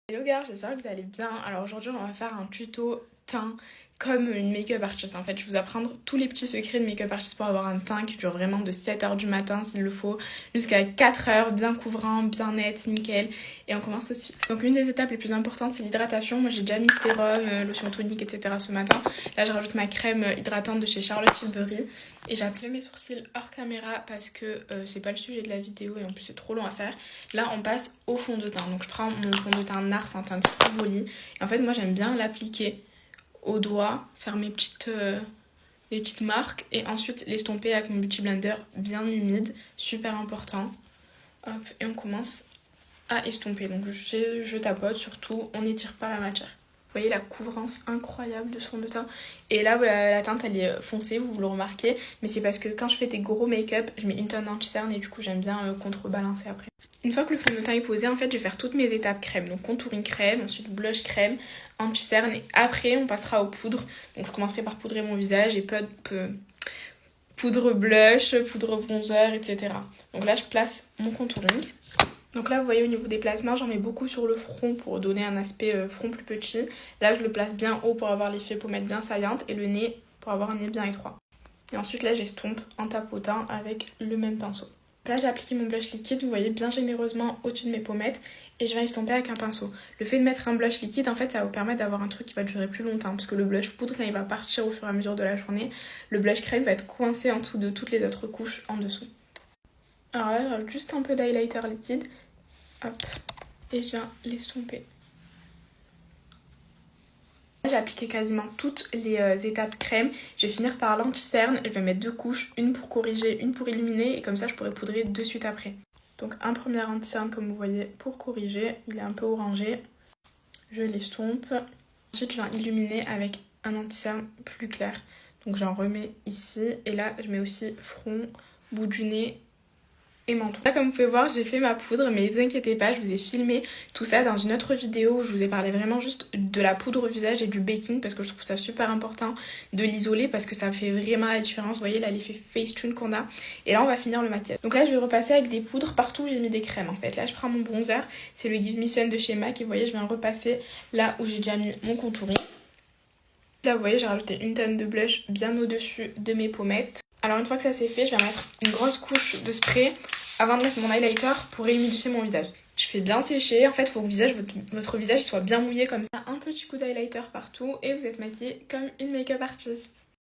Hello girls, j'espère que vous allez bien. Alors aujourd'hui on va faire un tuto teint comme une make-up artist. En fait je vais vous apprendre tous les petits secrets de make-up artist pour avoir un teint qui dure vraiment de 7h du matin s'il le faut jusqu'à 4h, bien couvrant, bien net, nickel. Et on commence tout de suite. Donc une des étapes les plus importantes c'est l'hydratation. Moi j'ai déjà mis sérum, lotion tonique etc. ce matin. Là je rajoute ma crème hydratante de chez Charlotte Tilbury. Et j'ai appuyé mes sourcils hors caméra parce que c'est pas le sujet de la vidéo et en plus c'est trop long à faire. Là on passe au fond de teint. Donc je prends mon fond de teint NARS, un teint trop joli. Et en fait moi j'aime bien l'appliquer au doigt, faire mes petites marques et ensuite l'estomper avec mon Beauty Blender bien humide, super important. Hop, et on commence à estomper. Donc je tapote surtout, on n'étire pas la matière. Vous voyez la couvrance incroyable de ce fond de teint. Et là, la teinte, elle est foncée, vous le remarquez. Mais c'est parce que quand je fais des gros make-up, je mets une tonne d'anti-cerne et du coup, j'aime bien contrebalancer après. Une fois que le fond de teint est posé, en fait, je vais faire toutes mes étapes crème. Donc contouring crème, ensuite blush crème, anti-cerne. Et après, on passera aux poudres. Donc je commencerai par poudrer mon visage et poudre blush, poudre bronzer, etc. Donc là, je place mon contouring. Donc là vous voyez au niveau des placements j'en mets beaucoup sur le front pour donner un aspect front plus petit. Là je le place bien haut pour avoir l'effet pommette bien saillante et le nez pour avoir un nez bien étroit. Et ensuite là j'estompe en tapotant avec le même pinceau. Là j'ai appliqué mon blush liquide, vous voyez bien généreusement au-dessus de mes pommettes et je vais estomper avec un pinceau. Le fait de mettre un blush liquide en fait ça va vous permettre d'avoir un truc qui va durer plus longtemps parce que le blush poudre quand il va partir au fur et à mesure de la journée, le blush crème va être coincé en dessous de toutes les autres couches en dessous. Alors là j'ai juste un peu d'highlighter liquide. Hop, et je viens l'estomper. J'ai appliqué quasiment toutes les étapes crème. Je vais finir par l'anti-cerne. Je vais mettre 2 couches, une pour corriger, une pour illuminer. Et comme ça, je pourrai poudrer de suite après. Donc un premier anti-cerne, comme vous voyez, pour corriger. Il est un peu orangé. Je l'estompe. Ensuite, je viens illuminer avec un anti-cerne plus clair. Donc j'en remets ici. Et là, je mets aussi front, bout du nez et menton. Là comme vous pouvez voir j'ai fait ma poudre mais ne vous inquiétez pas, je vous ai filmé tout ça dans une autre vidéo où je vous ai parlé vraiment juste de la poudre au visage et du baking parce que je trouve ça super important de l'isoler parce que ça fait vraiment la différence. Vous voyez là l'effet Facetune qu'on a. Et là on va finir le maquillage. Donc là je vais repasser avec des poudres partout où j'ai mis des crèmes en fait. Là je prends mon bronzer, c'est le Give Me Sun de chez MAC et vous voyez je viens repasser là où j'ai déjà mis mon contouring. Là vous voyez j'ai rajouté une tonne de blush bien au-dessus de mes pommettes. Alors une fois que ça c'est fait, je vais mettre une grosse couche de spray avant de mettre mon highlighter pour humidifier mon visage. Je fais bien sécher, en fait il faut que votre visage soit bien mouillé comme ça. Un petit coup d'highlighter partout et vous êtes maquillée comme une make-up artist.